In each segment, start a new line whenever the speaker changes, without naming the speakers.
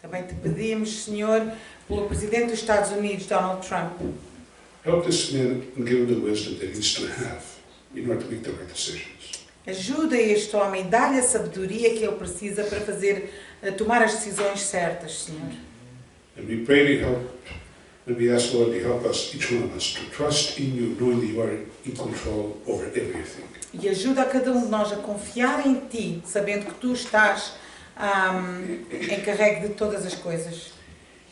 Também te pedimos, Senhor, pelo Presidente dos Estados Unidos, Donald Trump.
Help this man and give him the wisdom that he needs to have in order to make the right decisions.
Ajuda este homem, dá-lhe a sabedoria que ele precisa para tomar as decisões certas, Senhor.
And we pray to help, and we ask, Lord, to help us, each one of us, to trust in you, knowing that you are in control over everything.
E ajuda a cada um de nós a confiar em Ti, sabendo que Tu estás encarregue de todas as coisas.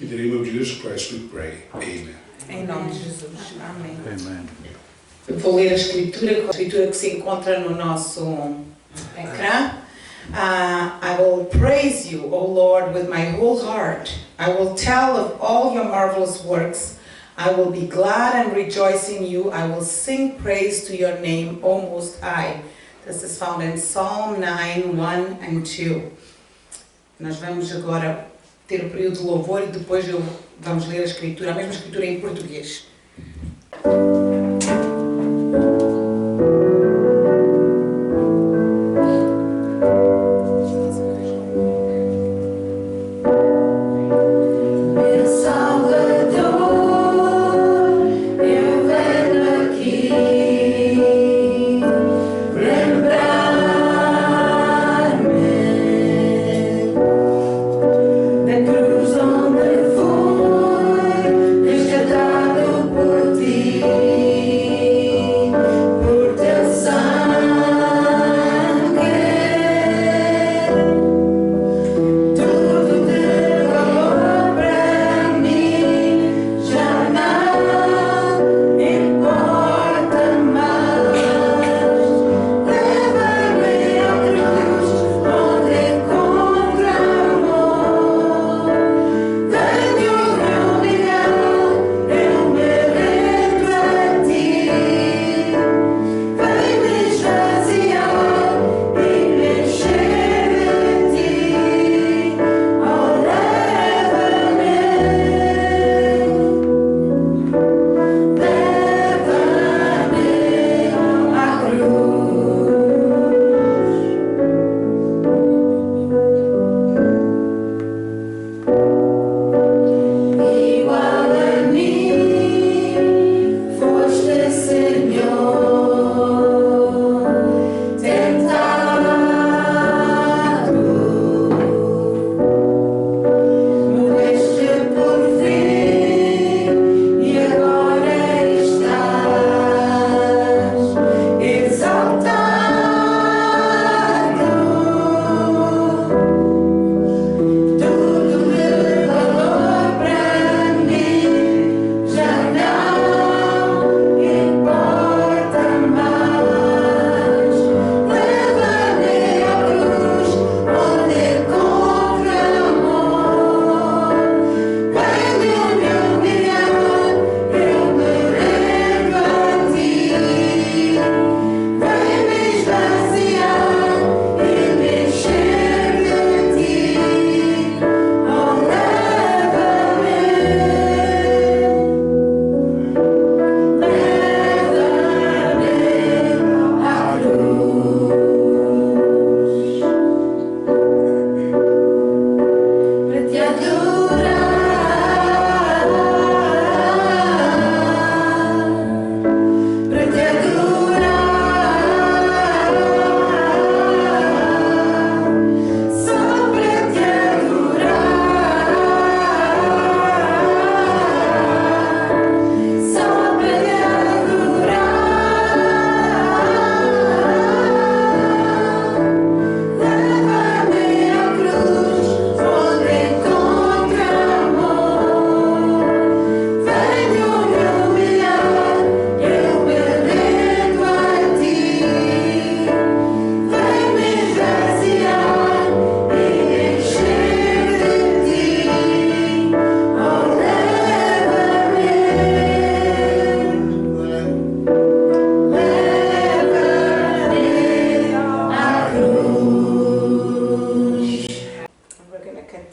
In the name of Jesus Christ we pray. Amen.
Em nome de Jesus. Amém.
Amen.
Eu vou ler a escritura que se encontra no nosso ecrã. I will praise you, O Lord, with my whole heart. I will tell of all your marvelous works. I will be glad and rejoice in you. I will sing praise to your name, O Most High. This is found in Psalm 9, 1 and 2. Nós vamos agora ter o período de louvor e depois vamos ler a mesma escritura em português.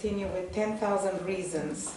continue with 10,000 Reasons.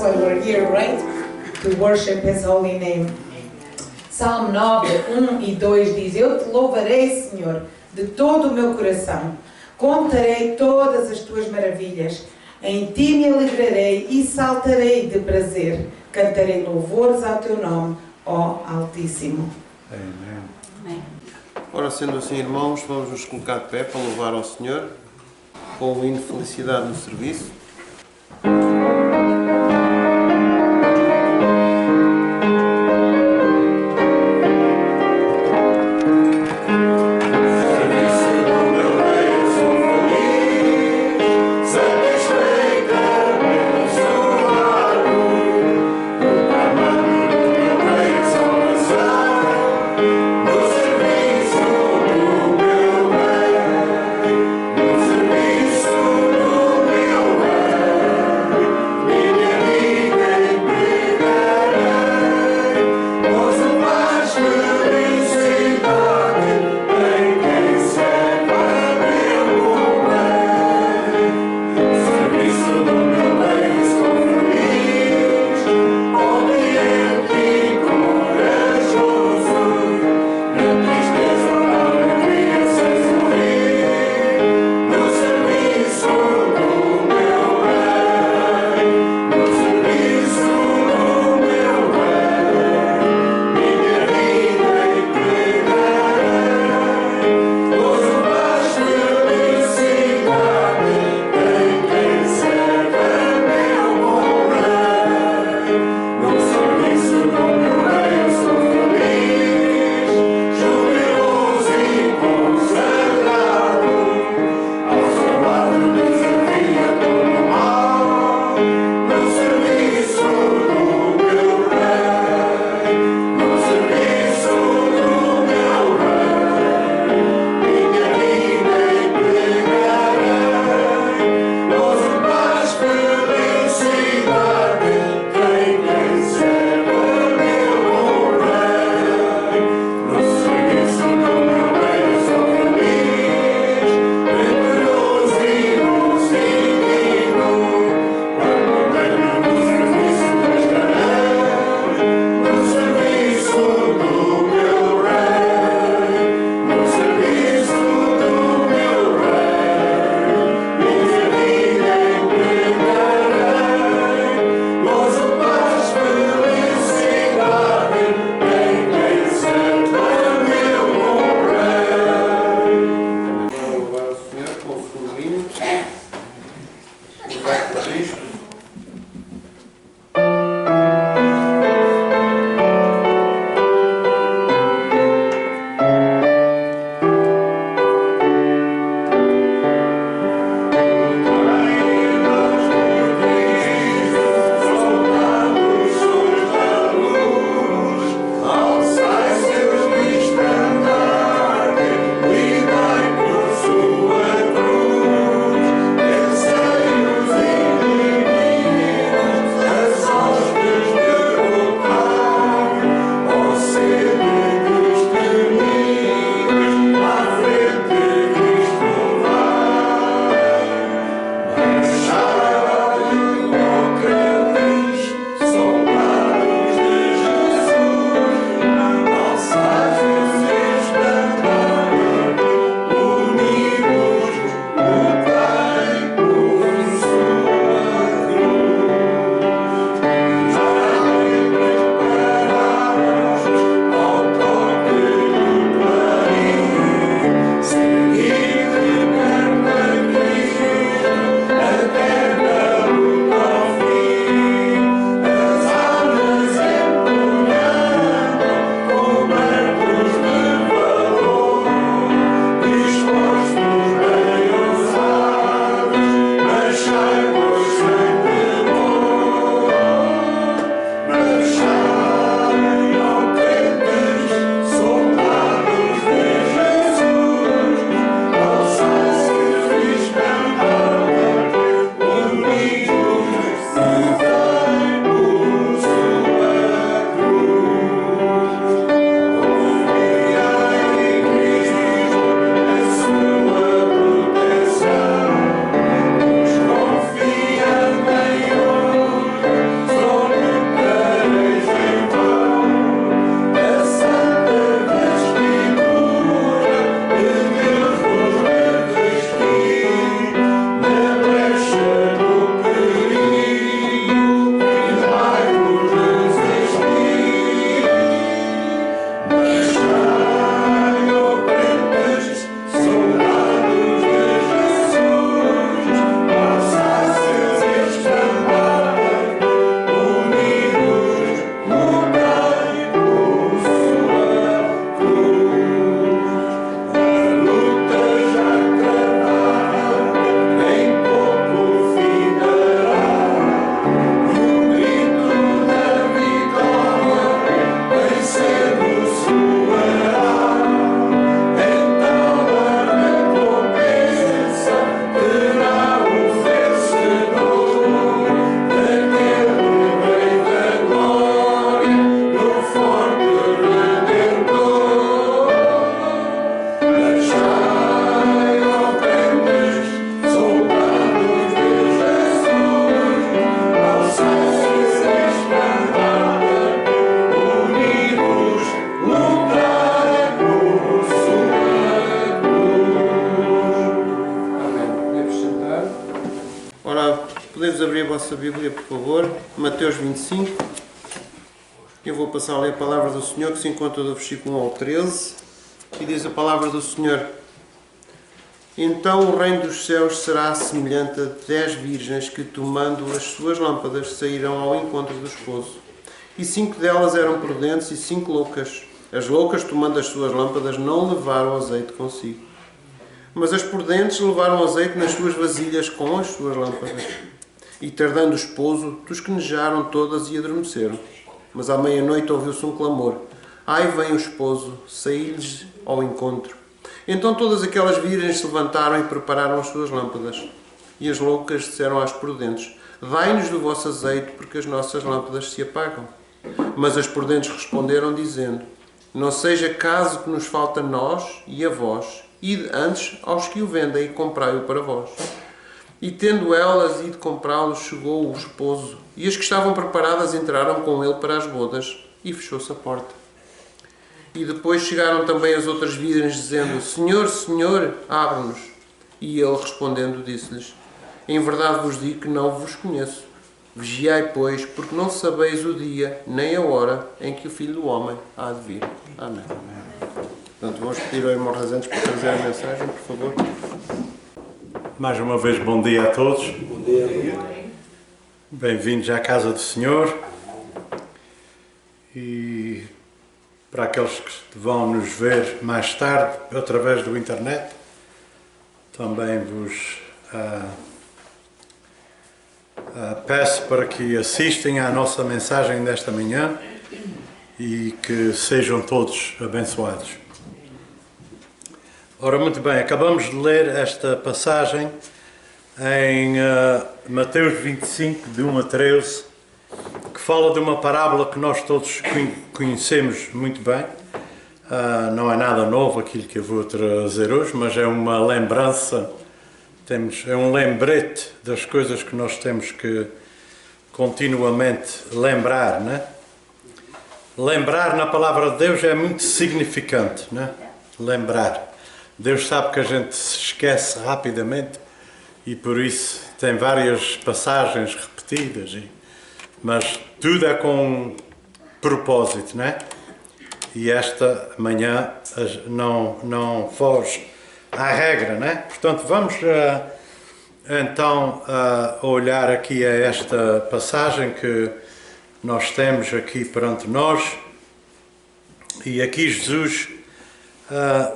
why we're here, right? To worship His holy name. Salmo 9, 1 e 2 diz: Eu te louvarei, Senhor, de todo o meu coração. Contarei todas as tuas maravilhas. Em ti me alegrarei e saltarei de prazer. Cantarei louvores ao teu nome, ó Altíssimo.
Amém.
Ora, sendo assim, irmãos, vamos nos colocar de pé para louvar ao Senhor com o hino de felicidade no serviço.
Serviço do meu rei.
convidei-vos a abrir a vossa Bíblia, por favor. Mateus 25. Eu vou passar a ler a palavra do Senhor, que se encontra do versículo 1 ao 13. E diz a palavra do Senhor: Então o reino dos céus será semelhante a 10 virgens que, tomando as suas lâmpadas, saíram ao encontro do esposo. E 5 delas eram prudentes e 5 loucas. As loucas, tomando as suas lâmpadas, não levaram azeite consigo. Mas as prudentes levaram azeite nas suas vasilhas com as suas lâmpadas. E tardando o esposo, tosquenejaram todas e adormeceram. Mas à meia-noite ouviu-se um clamor: Ai, vem o esposo, saí-lhes ao encontro. Então todas aquelas virgens se levantaram e prepararam as suas lâmpadas. E as loucas disseram às prudentes: Dai-nos do vosso azeite, porque as nossas lâmpadas se apagam. Mas as prudentes responderam, dizendo: Não seja caso que nos falte a nós e a vós, ide antes aos que o vendem e comprai-o para vós. E tendo elas ido comprá-lo, chegou o esposo, e as que estavam preparadas entraram com ele para as bodas, e fechou-se a porta. E depois chegaram também as outras virgens, dizendo: Senhor, Senhor, abre-nos. E ele, respondendo, disse-lhes: Em verdade vos digo que não vos conheço. Vigiai, pois, porque não sabeis o dia, nem a hora, em que o Filho do Homem há de vir. Amém. Portanto, vamos pedir ao irmão Razantes para trazer a mensagem, por favor.
Mais uma vez, bom dia a todos.
Bom dia.
Bem-vindos à casa do Senhor. E para aqueles que vão nos ver mais tarde, através do internet, também vos peço para que assistem à nossa mensagem desta manhã e que sejam todos abençoados. Ora, muito bem, acabamos de ler esta passagem em Mateus 25, de 1 a 13, que fala de uma parábola que nós todos conhecemos muito bem. Não é nada novo aquilo que eu vou trazer hoje, mas é uma lembrança, é um lembrete das coisas que nós temos que continuamente lembrar, né? Lembrar na palavra de Deus é muito significante, né? Lembrar. Deus sabe que a gente se esquece rapidamente e por isso tem várias passagens repetidas, mas tudo é com um propósito, né? E esta manhã não foge à regra, né? Portanto, vamos então olhar aqui a esta passagem que nós temos aqui perante nós. E aqui Jesus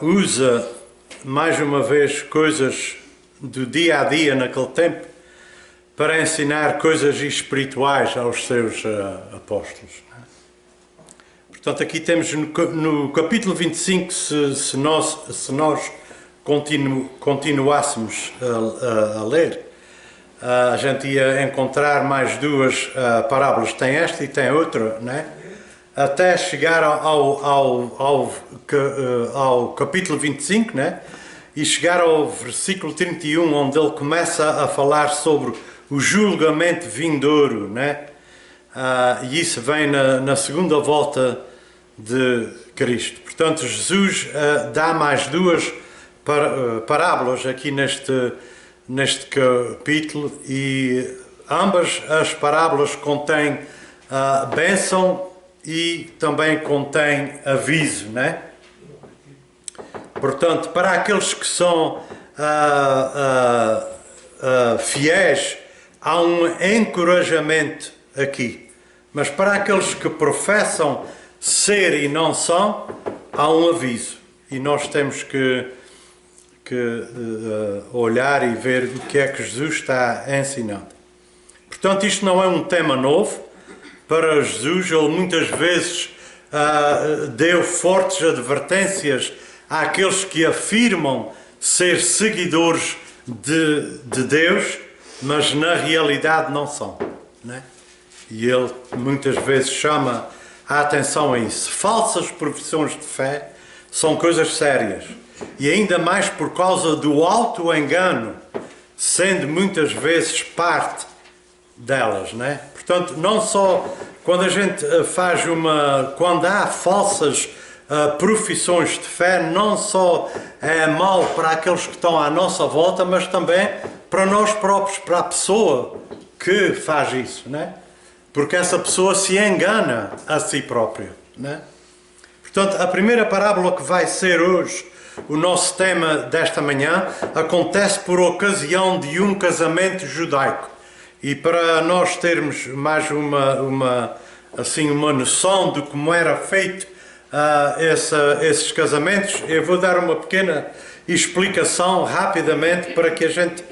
usa mais uma vez coisas do dia a dia naquele tempo para ensinar coisas espirituais aos seus apóstolos. Portanto, aqui temos no capítulo 25, se nós continuássemos a ler, a gente ia encontrar mais duas parábolas. Tem esta e tem outra, né? Até chegar ao capítulo 25, né? E chegar ao versículo 31, onde ele começa a falar sobre o julgamento vindouro, né? E isso vem na segunda volta de Cristo. Portanto, Jesus dá mais duas parábolas aqui neste capítulo, e ambas as parábolas contêm bênção e também contém aviso, né? Portanto, para aqueles que são fiéis, há um encorajamento aqui. Mas para aqueles que professam ser e não são, há um aviso. E nós temos que olhar e ver o que é que Jesus está ensinando. Portanto, isto não é um tema novo para Jesus. Ele muitas vezes deu fortes advertências àqueles que afirmam ser seguidores de Deus, mas na realidade não são, né? E ele muitas vezes chama a atenção a isso. Falsas profissões de fé são coisas sérias, e ainda mais por causa do auto-engano, sendo muitas vezes parte delas, né? Portanto, não só quando a gente quando há falsas profissões de fé, não só é mau para aqueles que estão à nossa volta, mas também para nós próprios, para a pessoa que faz isso, né? Porque essa pessoa se engana a si própria, né? Portanto, a primeira parábola que vai ser hoje o nosso tema desta manhã acontece por ocasião de um casamento judaico. E para nós termos mais uma noção de como era feito esses casamentos, eu vou dar uma pequena explicação rapidamente para que a gente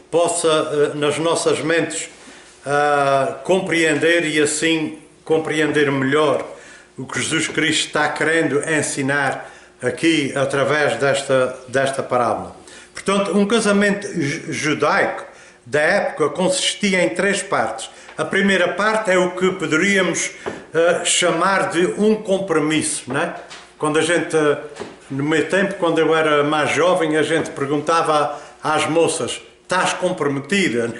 possa, nas nossas mentes, compreender e assim compreender melhor o que Jesus Cristo está querendo ensinar aqui através desta parábola. Portanto, um casamento judaico da época consistia em 3 partes. A primeira parte é o que poderíamos chamar de um compromisso, né? Quando a gente, no meu tempo, quando eu era mais jovem, a gente perguntava às moças: estás comprometida?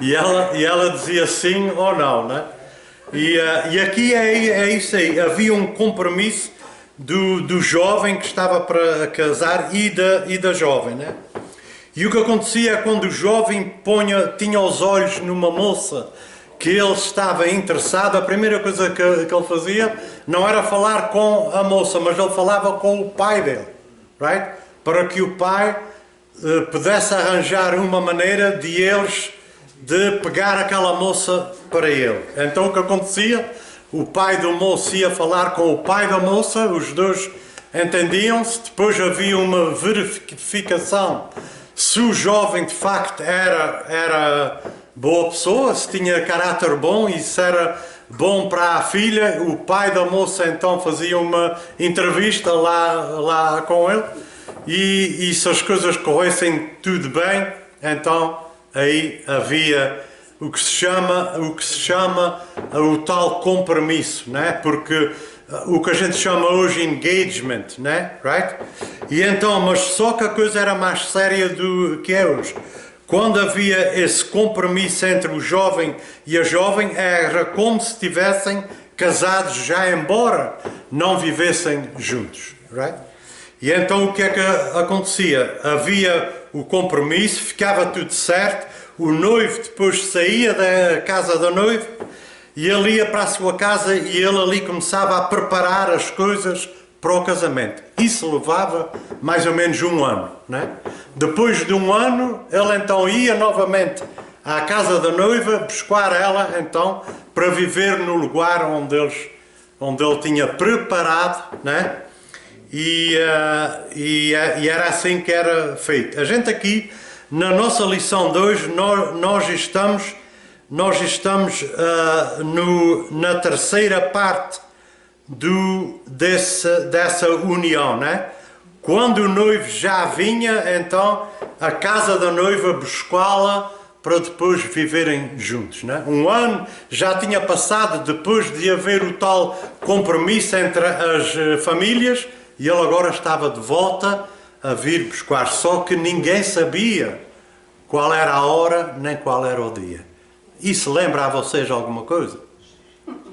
e ela dizia sim ou não, né? E aqui é isso aí. Havia um compromisso do jovem que estava para casar e da jovem, né? E o que acontecia quando o jovem tinha os olhos numa moça que ele estava interessado, a primeira coisa que ele fazia não era falar com a moça, mas ele falava com o pai dele, right? Para que o pai pudesse arranjar uma maneira de pegar aquela moça para ele. Então o que acontecia? O pai do moço ia falar com o pai da moça, os dois entendiam-se, depois havia uma verificação se o jovem de facto era boa pessoa, se tinha caráter bom e se era bom para a filha. O pai da moça então fazia uma entrevista lá com ele e se as coisas corressem tudo bem, então aí havia o que se chama o tal compromisso, né? Porque o que a gente chama hoje engagement, né? Right? E então, mas só que a coisa era mais séria do que é hoje. Quando havia esse compromisso entre o jovem e a jovem, era como se estivessem casados já, embora não vivessem juntos, right? E então o que é que acontecia? Havia o compromisso, ficava tudo certo, o noivo depois saía da casa da noiva e ele ia para a sua casa e ele ali começava a preparar as coisas para o casamento. Isso levava mais ou menos 1 ano, né? Depois de 1 ano, ele então ia novamente à casa da noiva, buscar ela então para viver no lugar onde ele tinha preparado, né? E era assim que era feito. A gente aqui, na nossa lição de hoje, nós estamos na terceira parte dessa união, né? Quando o noivo já vinha, então, à casa da noiva buscá-la para depois viverem juntos, né? 1 ano já tinha passado depois de haver o tal compromisso entre as famílias e ele agora estava de volta a vir buscar. Só que ninguém sabia qual era a hora nem qual era o dia. Isso lembra a vocês alguma coisa?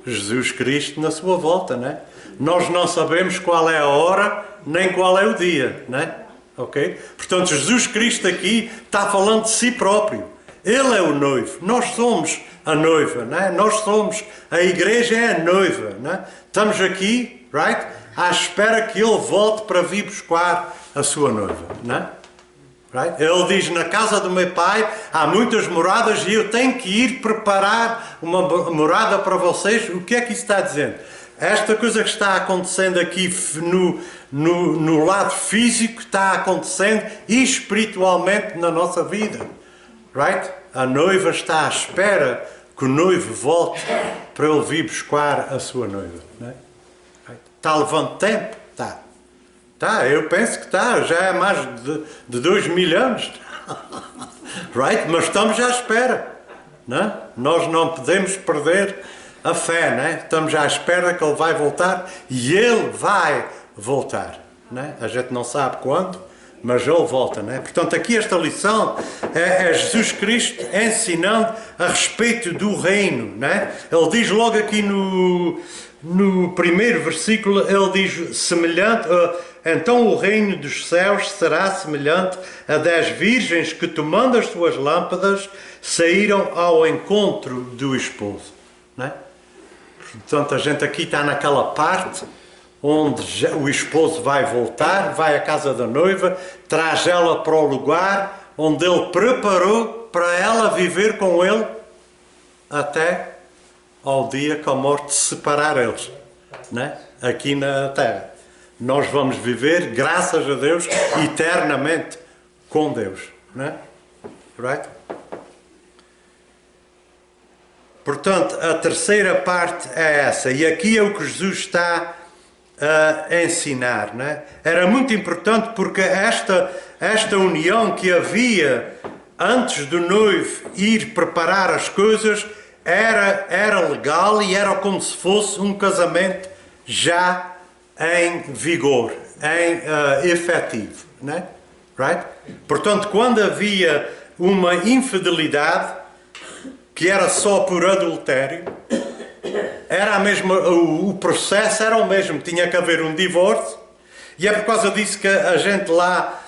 Jesus Cristo na sua volta, né? Nós não sabemos qual é a hora nem qual é o dia, né? Ok? Portanto, Jesus Cristo aqui está falando de si próprio. Ele é o noivo. Nós somos a noiva, né? Nós somos, a igreja é a noiva, né? Estamos aqui, right? À espera que Ele volte para vir buscar a sua noiva, né? Right? Ele diz: na casa do meu pai há muitas moradas e eu tenho que ir preparar uma morada para vocês. O que é que isso está dizendo? Esta coisa que está acontecendo aqui no lado físico está acontecendo espiritualmente na nossa vida. Right? A noiva está à espera que o noivo volte para ele vir buscar a sua noiva. Né? Right? Está levando tempo? Está. Tá, eu penso que está, já é mais de 2000 anos, right? Mas estamos à espera, né? Nós não podemos perder a fé, né? Estamos à espera que Ele vai voltar e Ele vai voltar, né? A gente não sabe quando, mas Ele volta, né? Portanto, aqui esta lição é Jesus Cristo ensinando a respeito do reino, né? Ele diz logo aqui no primeiro versículo ele diz semelhante, então o reino dos céus será semelhante a 10 virgens que, tomando as suas lâmpadas, saíram ao encontro do esposo. Não é? Portanto, a gente aqui está naquela parte onde o esposo vai voltar, vai à casa da noiva, traz ela para o lugar onde ele preparou para ela viver com ele até ao dia que a morte separar eles, né? Aqui na terra. Nós vamos viver, graças a Deus, eternamente com Deus, né? Right? Portanto, a terceira parte é essa, e aqui é o que Jesus está a ensinar, né? Era muito importante porque esta união que havia antes do noivo ir preparar as coisas era legal e era como se fosse um casamento já em vigor, em efetivo, né? Right? Portanto, quando havia uma infidelidade que era só por adultério, era a mesma, o processo era o mesmo, tinha que haver um divórcio, e é por causa disso que a gente lá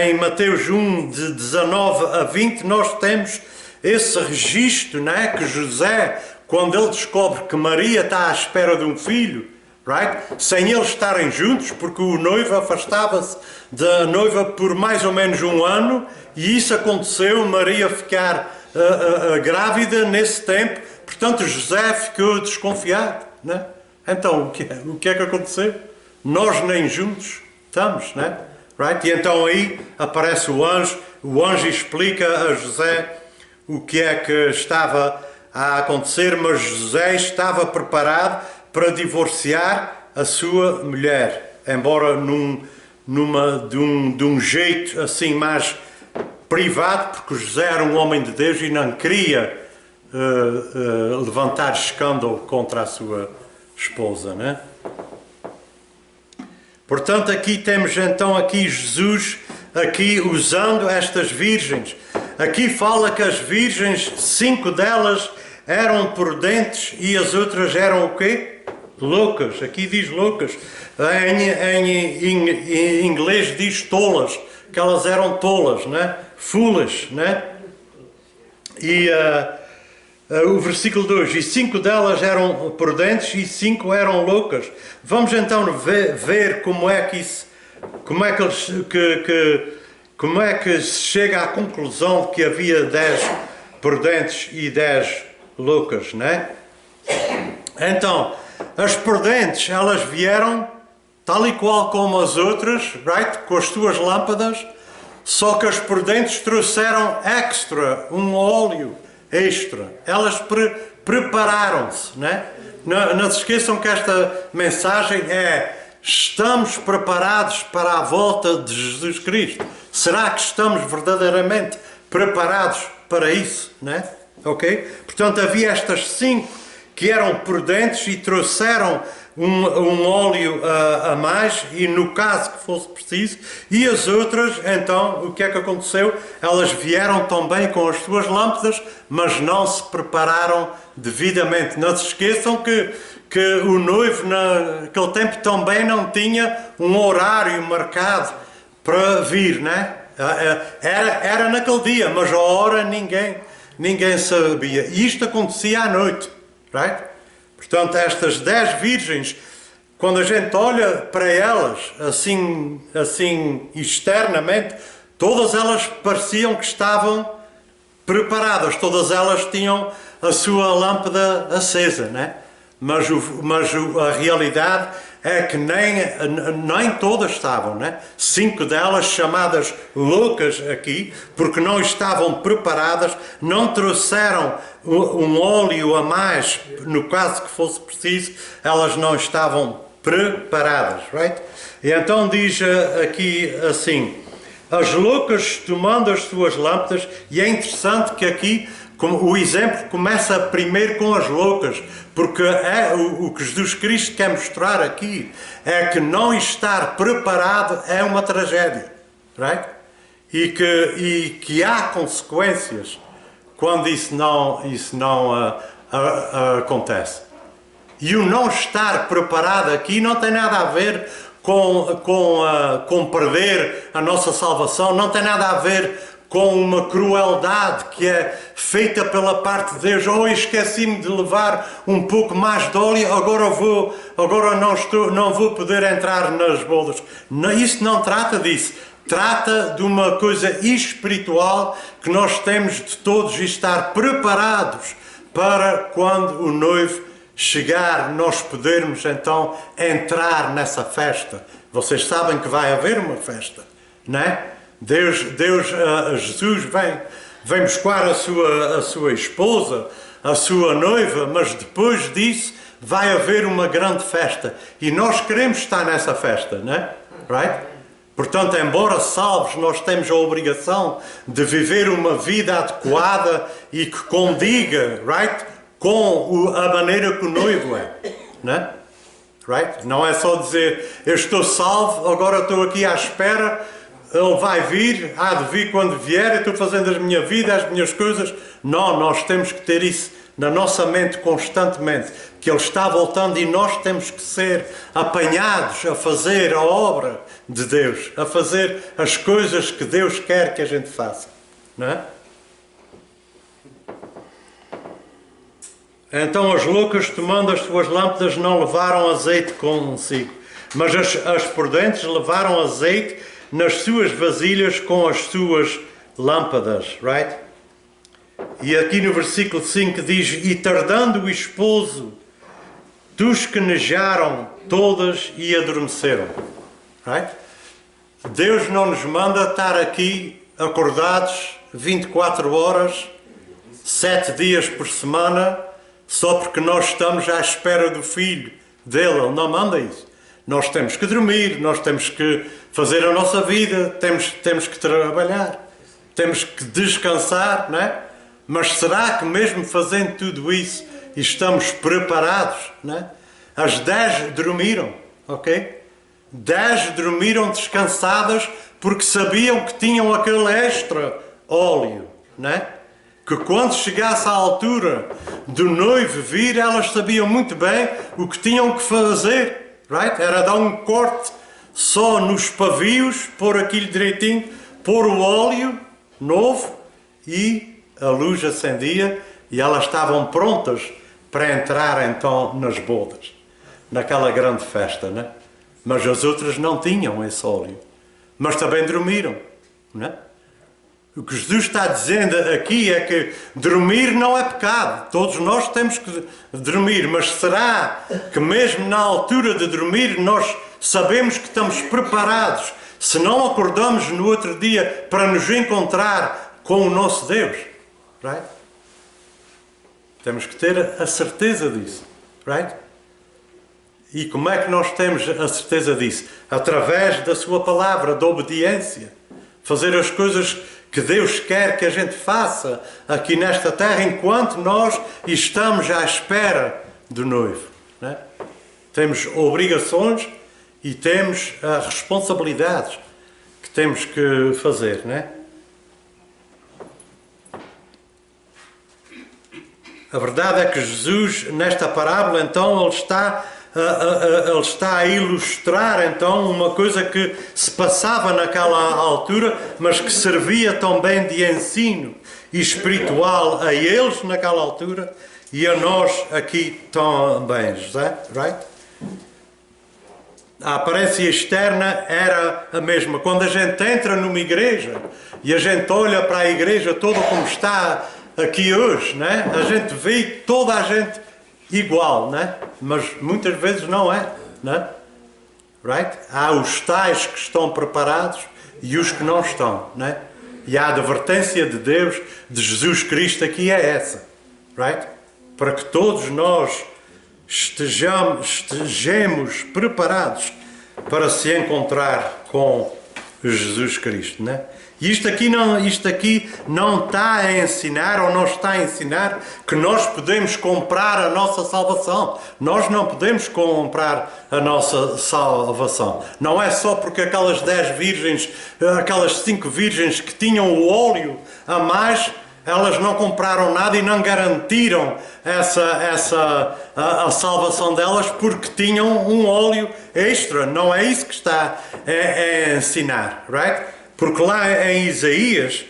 em Mateus 1, de 19 a 20, nós temos esse registro, né, que José, quando ele descobre que Maria está à espera de um filho, right, sem eles estarem juntos, porque o noivo afastava-se da noiva por mais ou menos um ano, e isso aconteceu, Maria ficar grávida nesse tempo. Portanto, José ficou desconfiado, né? Então, o que é que aconteceu? Nós nem juntos estamos, né? Right? E então aí aparece o anjo explica a José o que é que estava a acontecer, mas José estava preparado para divorciar a sua mulher, embora de um jeito assim mais privado, porque José era um homem de Deus e não queria levantar escândalo contra a sua esposa, né? Portanto, aqui temos então aqui Jesus aqui usando estas virgens. Aqui fala que as virgens, 5 delas eram prudentes e as outras eram o quê? Loucas. Aqui diz loucas. Em inglês diz tolas, que elas eram tolas, né? Foolish, né? E o versículo 2, e 5 delas eram prudentes e 5 eram loucas. Vamos então ver como é que se chega à conclusão de que havia 10 prudentes e 10 loucas, né? Então, as prudentes, elas vieram tal e qual como as outras, right? Com as suas lâmpadas, só que as prudentes trouxeram extra, um óleo extra. Elas prepararam-se, né? Não se esqueçam que esta mensagem é: estamos preparados para a volta de Jesus Cristo? Será que estamos verdadeiramente preparados para isso, né? Ok? Portanto, havia estas 5 que eram prudentes e trouxeram um óleo a mais, e no caso que fosse preciso, e as outras, então, o que é que aconteceu? Elas vieram também com as suas lâmpadas, mas não se prepararam devidamente. Não se esqueçam que o noivo naquele tempo também não tinha um horário marcado para vir, né? Era naquele dia, mas a hora ninguém sabia. E isto acontecia à noite, right? Portanto, estas 10 virgens, quando a gente olha para elas, assim externamente, todas elas pareciam que estavam preparadas, todas elas tinham a sua lâmpada acesa, né? Mas a realidade é que nem todas estavam, né? 5 delas, chamadas loucas aqui, porque não estavam preparadas, não trouxeram um óleo a mais, no caso que fosse preciso, elas não estavam preparadas, right? E então diz aqui assim: as loucas tomando as suas lâmpadas, e é interessante que aqui o exemplo começa primeiro com as loucas, porque o que Jesus Cristo quer mostrar aqui é que não estar preparado é uma tragédia, right? E que há consequências quando isso não acontece. E o não estar preparado aqui não tem nada a ver com perder a nossa salvação, não tem nada a ver com uma crueldade que é feita pela parte de Deus. Oh, esqueci-me de levar um pouco mais de óleo, agora não vou poder entrar nas bodas. Não, isso não trata disso. Trata de uma coisa espiritual que nós temos de todos estar preparados para quando o noivo chegar, nós podermos então entrar nessa festa. Vocês sabem que vai haver uma festa, não é? Jesus vem buscar a sua esposa, a sua noiva, mas depois disso vai haver uma grande festa. E nós queremos estar nessa festa, não é? Right? Portanto, embora salvos, nós temos a obrigação de viver uma vida adequada e que condiga, right, com a maneira que o noivo é, não é? Right? Não é só dizer, eu estou salvo, agora estou aqui à espera, ele vai vir, há de vir quando vier, eu estou fazendo a minha vida, as minhas coisas. Não, nós temos que ter isso na nossa mente constantemente, que ele está voltando e nós temos que ser apanhados a fazer a obra de Deus, a fazer as coisas que Deus quer que a gente faça, não é? Então as loucas, tomando as suas lâmpadas, não levaram azeite consigo, mas as prudentes levaram azeite nas suas vasilhas com as suas lâmpadas, right? E aqui no versículo 5 diz, e tardando o esposo, tosquenejaram todas e adormeceram, right? Deus não nos manda estar aqui acordados 24 horas, 7 dias por semana, só porque nós estamos à espera do filho dele. Ele não manda isso. Nós temos que dormir, nós temos que fazer a nossa vida, temos que trabalhar, temos que descansar, não é? Mas será que mesmo fazendo tudo isso estamos preparados, não é? As 10 dormiram, ok? 10 dormiram descansadas porque sabiam que tinham aquele extra óleo, não é? Que quando chegasse à altura do noivo vir, elas sabiam muito bem o que tinham que fazer, right? Era dar um corte só nos pavios, pôr aquilo direitinho, pôr o óleo novo e a luz acendia e elas estavam prontas para entrar então nas bodas, naquela grande festa, né? Mas as outras não tinham esse óleo, mas também dormiram, né? O que Jesus está dizendo aqui é que dormir não é pecado. Todos nós temos que dormir, mas será que mesmo na altura de dormir nós sabemos que estamos preparados se não acordamos no outro dia para nos encontrar com o nosso Deus? Right? Temos que ter a certeza disso. Right? E como é que nós temos a certeza disso? Através da sua palavra, da obediência. Fazer as coisas que Deus quer que a gente faça aqui nesta terra enquanto nós estamos à espera do noivo, né? Temos obrigações e temos responsabilidades que temos que fazer, né? A verdade é que Jesus, nesta parábola, então, ele está a ilustrar então uma coisa que se passava naquela altura, mas que servia também de ensino espiritual a eles naquela altura e a nós aqui também, right? A aparência externa era a mesma. Quando a gente entra numa igreja e a gente olha para a igreja toda como está aqui hoje, né? A gente vê toda a gente igual, né? Mas muitas vezes não é, né? Right? Há os tais que estão preparados e os que não estão, né? E a advertência de Deus, de Jesus Cristo aqui é essa, right? Para que todos nós estejamos preparados para se encontrar com Jesus Cristo, né? E isto aqui não está a ensinar, ou não está a ensinar que nós podemos comprar a nossa salvação. Nós não podemos comprar a nossa salvação. Não é só porque aquelas 10 virgens, aquelas 5 virgens que tinham o óleo a mais, Elas não compraram nada e não garantiram a salvação delas porque tinham um óleo extra. Não é isso que está a ensinar, right? Porque lá em Isaías,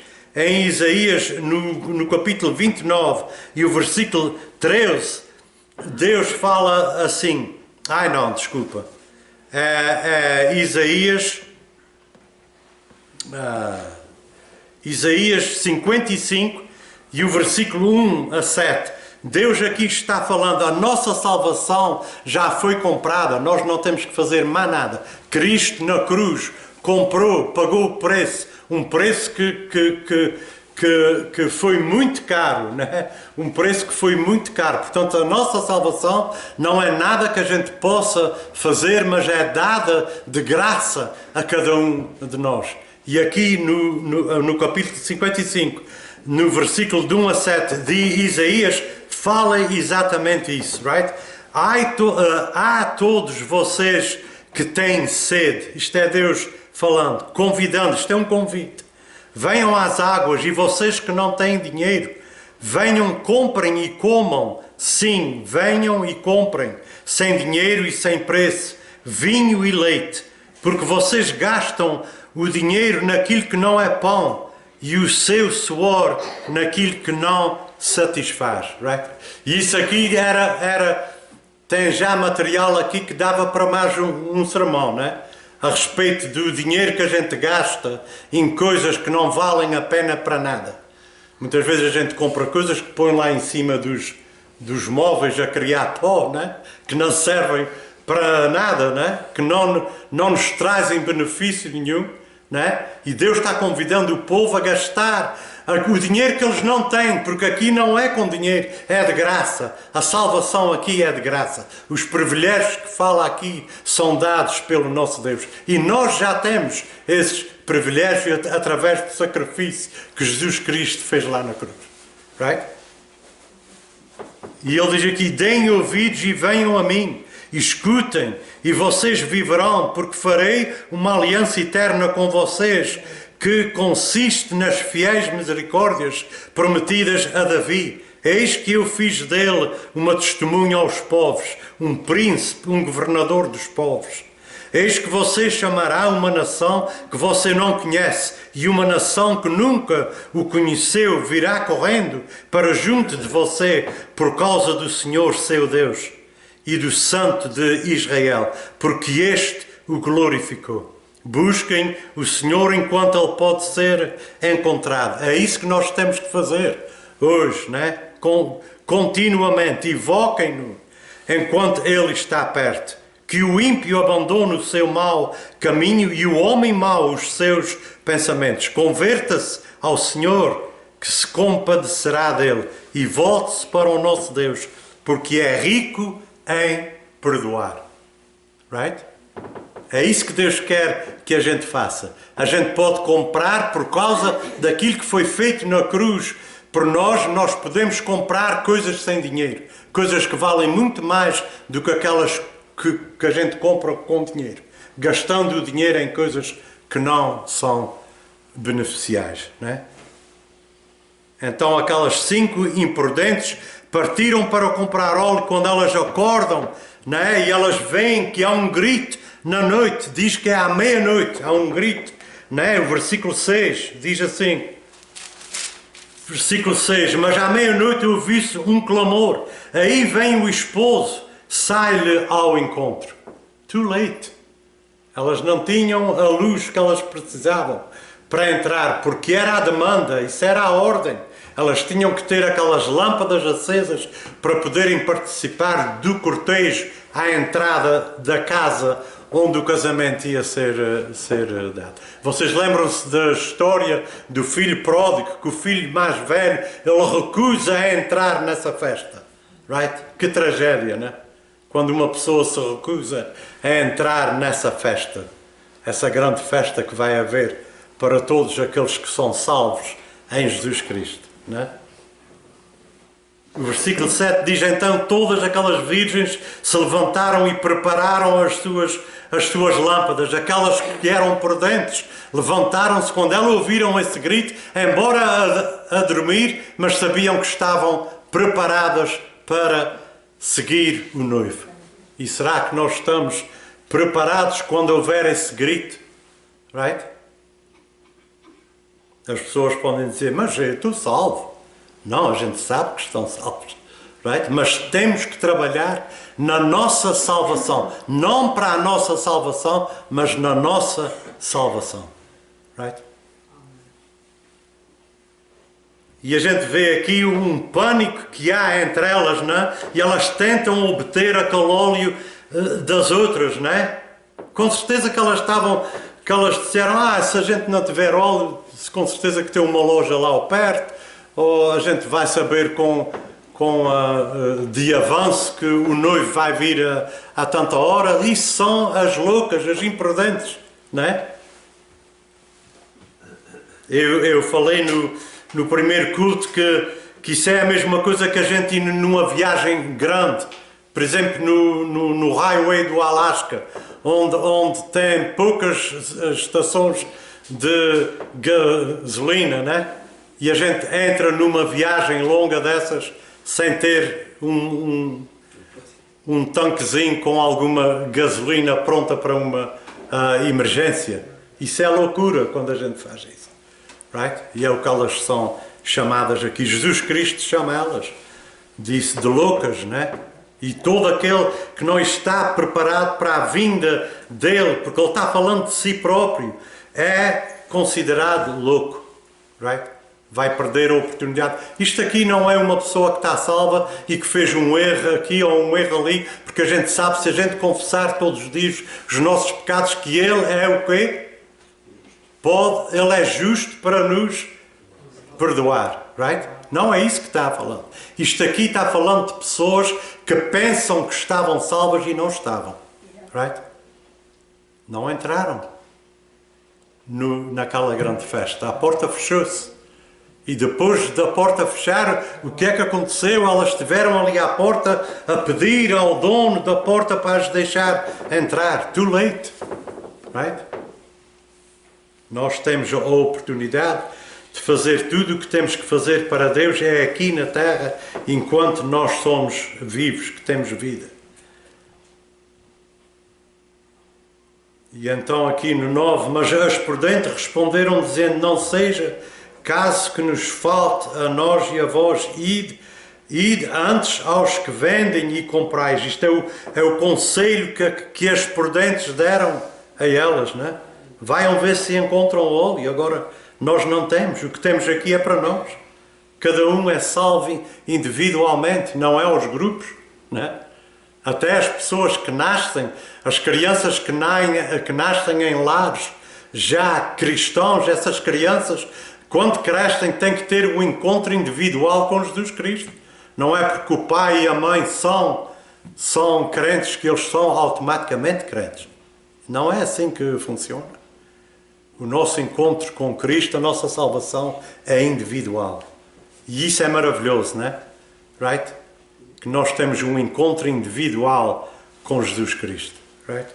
no capítulo 29 e o versículo 13, Deus fala assim. Isaías 55 e o versículo 1 a 7. Deus aqui está falando, a nossa salvação já foi comprada, nós não temos que fazer mais nada. Cristo na cruz comprou, pagou o preço, um preço que foi muito caro, né? Um preço que foi muito caro. Portanto, a nossa salvação não é nada que a gente possa fazer, mas é dada de graça a cada um de nós. E aqui no capítulo 55, no versículo de 1 a 7 de Isaías, fala exatamente isso, right? Há todos vocês que têm sede, isto é Deus falando, convidando, isto é um convite. Venham às águas, e vocês que não têm dinheiro, venham, comprem e comam. Sim, venham e comprem, sem dinheiro e sem preço, vinho e leite, porque vocês gastam o dinheiro naquilo que não é pão e o seu suor naquilo que não satisfaz, right? E isso aqui tem já material aqui que dava para mais um sermão, né? A respeito do dinheiro que a gente gasta em coisas que não valem a pena para nada. Muitas vezes a gente compra coisas que põe lá em cima dos móveis a criar pó, né? Que não servem para nada, né? Que não nos trazem benefício nenhum, né? E Deus está convidando o povo a gastar o dinheiro que eles não têm, porque aqui não é com dinheiro, é de graça. A salvação aqui é de graça. Os privilégios que fala aqui são dados pelo nosso Deus. E nós já temos esses privilégios através do sacrifício que Jesus Cristo fez lá na cruz. Right? E ele diz aqui, deem ouvidos e venham a mim. Escutem e vocês viverão, porque farei uma aliança eterna com vocês, que consiste nas fiéis misericórdias prometidas a Davi. Eis que eu fiz dele uma testemunha aos povos, um príncipe, um governador dos povos. Eis que você chamará uma nação que você não conhece, e uma nação que nunca o conheceu virá correndo para junto de você por causa do Senhor seu Deus e do Santo de Israel, porque este o glorificou. Busquem o Senhor enquanto Ele pode ser encontrado. É isso que nós temos que fazer hoje, né? Continuamente. Invoquem-no enquanto Ele está perto. Que o ímpio abandone o seu mau caminho e o homem mau os seus pensamentos. Converta-se ao Senhor, que se compadecerá dele, e volte-se para o nosso Deus, porque é rico em perdoar. Right? É isso que Deus quer que a gente faça. A gente pode comprar por causa daquilo que foi feito na cruz. Por nós podemos comprar coisas sem dinheiro. Coisas que valem muito mais do que aquelas que a gente compra com dinheiro. Gastando o dinheiro em coisas que não são beneficiais. Né? Então aquelas 5 imprudentes partiram para comprar óleo quando elas acordam. Né? E elas veem que há um grito na noite, diz que é à meia-noite, há um grito, né? O versículo 6 diz assim, versículo 6, mas à meia-noite ouvi-se um clamor, aí vem o esposo, sai-lhe ao encontro. Too late. Elas não tinham a luz que elas precisavam para entrar, porque era a demanda, isso era a ordem. Elas tinham que ter aquelas lâmpadas acesas para poderem participar do cortejo à entrada da casa onde o casamento ia ser dado. Vocês lembram-se da história do filho pródigo, que o filho mais velho, ele recusa a entrar nessa festa. Right? Que tragédia, né? Quando uma pessoa se recusa a entrar nessa festa. Essa grande festa que vai haver para todos aqueles que são salvos em Jesus Cristo. Né? O versículo 7 diz: então todas aquelas virgens se levantaram e prepararam as suas lâmpadas. Aquelas que eram prudentes levantaram-se quando elas ouviram esse grito, embora a dormir, mas sabiam que estavam preparadas para seguir o noivo. E será que nós estamos preparados quando houver esse grito? Right? As pessoas podem dizer: mas eu estou salvo. Não, a gente sabe que estão salvos. Right? Mas temos que trabalhar na nossa salvação. Não para a nossa salvação, mas na nossa salvação. Right? E a gente vê aqui um pânico que há entre elas, não é? E elas tentam obter aquele óleo das outras, não é? Com certeza que elas disseram: se a gente não tiver óleo, com certeza que tem uma loja lá ao perto, ou a gente vai saber de avanço que o noivo vai vir a tanta hora. Isso são as loucas, as imprudentes, não é? Eu falei no primeiro culto que isso é a mesma coisa que a gente ir numa viagem grande. Por exemplo, no highway do Alasca, onde tem poucas estações de gasolina, né? E a gente entra numa viagem longa dessas sem ter um tanquezinho com alguma gasolina pronta para uma emergência. Isso é loucura quando a gente faz isso. Right? E é o que elas são chamadas aqui. Jesus Cristo chama elas, disse, de loucas, né? E todo aquele que não está preparado para a vinda dele, porque ele está falando de si próprio, é considerado louco. Right? Vai perder a oportunidade. Isto aqui não é uma pessoa que está salva e que fez um erro aqui ou um erro ali, porque a gente sabe, se a gente confessar todos os dias os nossos pecados, que Ele é o quê? Ele é justo para nos perdoar. Right? Não é isso que está falando. Isto aqui está falando de pessoas que pensam que estavam salvas e não estavam. Right? Não entraram naquela grande festa. A porta fechou-se. E depois da porta fechar, o que é que aconteceu? Elas estiveram ali à porta a pedir ao dono da porta para as deixar entrar. Too late. Right? Nós temos a oportunidade de fazer tudo o que temos que fazer para Deus é aqui na terra, enquanto nós somos vivos, que temos vida. E então aqui no 9, mas as prudentes responderam dizendo: não seja caso que nos falte a nós e a vós, ide antes aos que vendem e comprais. Isto é o conselho que as prudentes deram a elas, não é? Vão ver se encontram óleo. Agora nós não temos, o que temos aqui é para nós. Cada um é salvo individualmente, não é aos grupos, não é? Até as pessoas que nascem, as crianças que nascem em lares já cristãos, essas crianças, quando crescem, têm que ter um encontro individual com Jesus Cristo. Não é porque o pai e a mãe são crentes que eles são automaticamente crentes. Não é assim que funciona. O nosso encontro com Cristo, a nossa salvação é individual. E isso é maravilhoso, não é? Right? Que nós temos um encontro individual com Jesus Cristo. Right?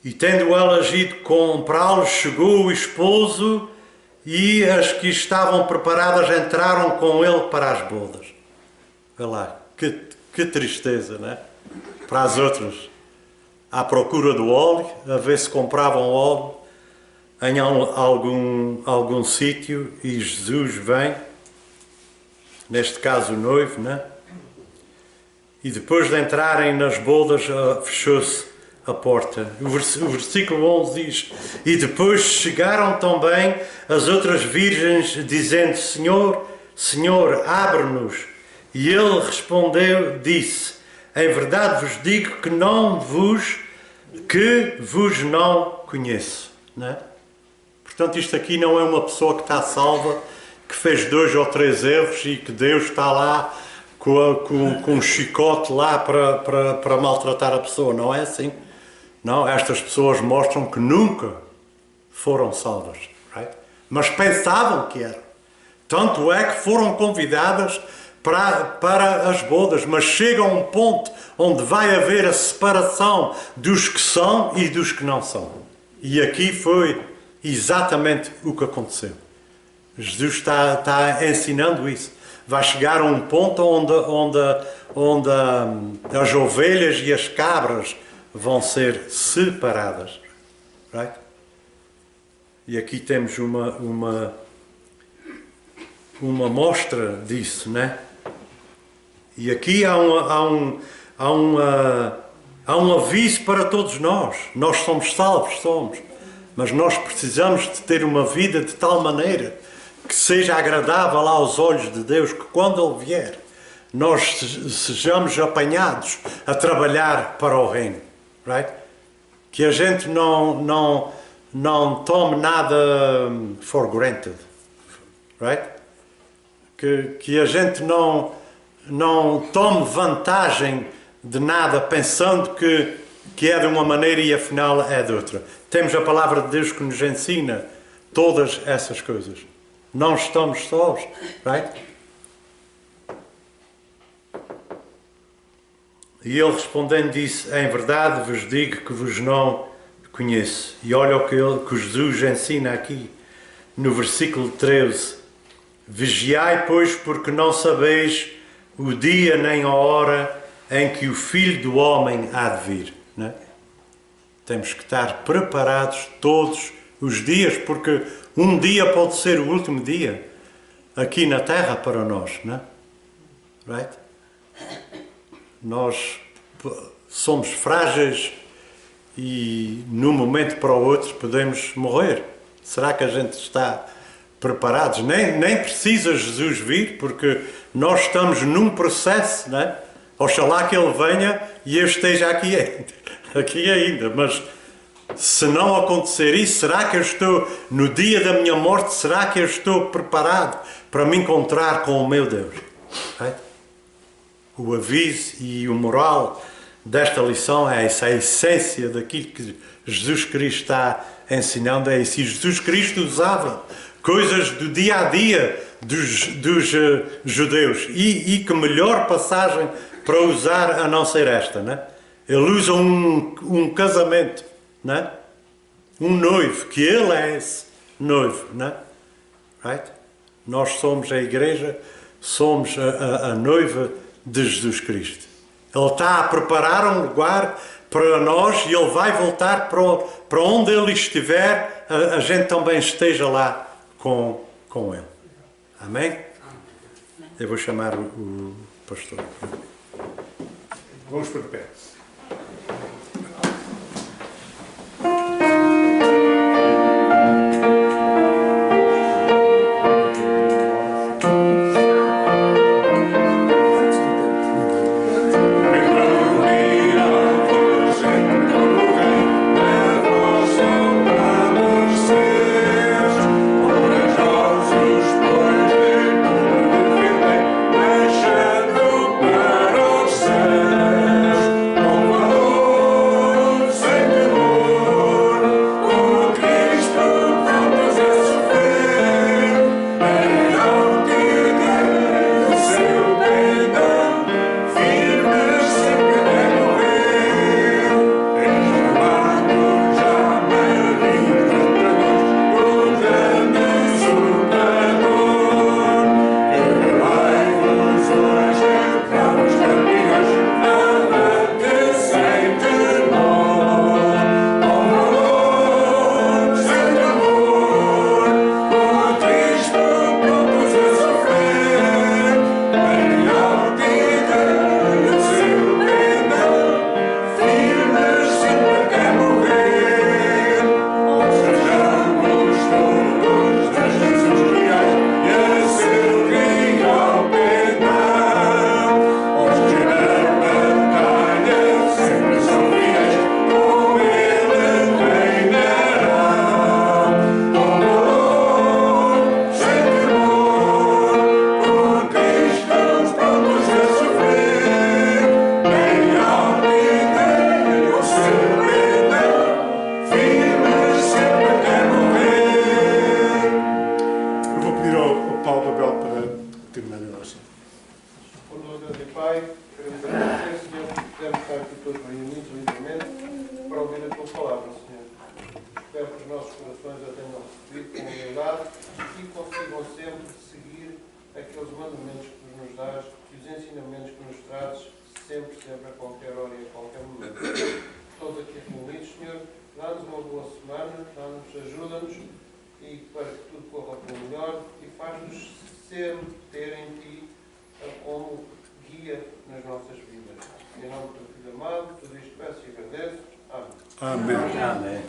E tendo elas ido comprá-los, chegou o esposo e as que estavam preparadas entraram com ele para as bodas. Vê lá, que tristeza, não é? Para as outras, à procura do óleo, a ver se compravam óleo em algum sítio, e Jesus vem, neste caso o noivo, não é? E depois de entrarem nas bodas, fechou-se a porta. O versículo 11 diz: e depois chegaram também as outras virgens, dizendo: Senhor, Senhor, abre-nos. E ele respondeu, disse: em verdade vos digo que vos não conheço. Não é? Portanto, isto aqui não é uma pessoa que está salva, que fez 2 ou 3 erros e que Deus está lá com um chicote lá para maltratar a pessoa. Não é assim. Não, estas pessoas mostram que nunca foram salvas. Right? Mas pensavam que eram. Tanto é que foram convidadas para as bodas, mas chega a um ponto onde vai haver a separação dos que são e dos que não são. E aqui foi exatamente o que aconteceu. Jesus está ensinando isso. Vai chegar a um ponto onde as ovelhas e as cabras vão ser separadas. Right? E aqui temos uma mostra disso, né? E aqui há um aviso para todos nós. Nós somos salvos, mas nós precisamos de ter uma vida de tal maneira que seja agradável aos olhos de Deus, que quando Ele vier, nós sejamos apanhados a trabalhar para o reino. Right? Que a gente não tome nada for granted. Right? Que a gente não tome vantagem de nada pensando que é de uma maneira e afinal é de outra. Temos a palavra de Deus que nos ensina todas essas coisas. Não estamos sós, right? E ele respondendo disse: em verdade vos digo que vos não conheço. E olha o que Jesus ensina aqui no versículo 13. Vigiai, pois, porque não sabeis o dia nem a hora em que o Filho do Homem há de vir. Né? Temos que estar preparados todos os dias, porque um dia pode ser o último dia aqui na Terra para nós. Né? Right? Nós somos frágeis e num momento para o outro podemos morrer. Será que a gente está preparados? Nem precisa Jesus vir, porque nós estamos num processo, né? Oxalá que Ele venha e eu esteja aqui ainda, mas se não acontecer isso, será que eu estou, no dia da minha morte, será que eu estou preparado para me encontrar com o meu Deus? Right? O aviso e o moral desta lição é essa, a essência daquilo que Jesus Cristo está ensinando é isso. E Jesus Cristo usava coisas do dia a dia dos judeus. E que melhor passagem para usar a não ser esta, né? Ele usa um casamento, né? Um noivo, que ele é esse noivo, né? Right? Nós somos a igreja, somos a noiva de Jesus Cristo. Ele está a preparar um lugar para nós e Ele vai voltar para onde Ele estiver, a gente também esteja lá com Ele. Amém? Eu vou chamar o pastor.
Vamos para pé.
Para os céus.
responsabilidade e consigam sempre seguir aqueles mandamentos que nos dás e os ensinamentos que nos trazes sempre, a qualquer hora e a qualquer momento. Todos aqui reunidos, Senhor, dá-nos uma boa semana, ajuda-nos e para que tudo corra pelo melhor e faz-nos sempre ter em Ti como guia nas nossas vidas. Em nome do Filho amado, tudo isto peço e agradeço. Amém.
Amém.
Amém.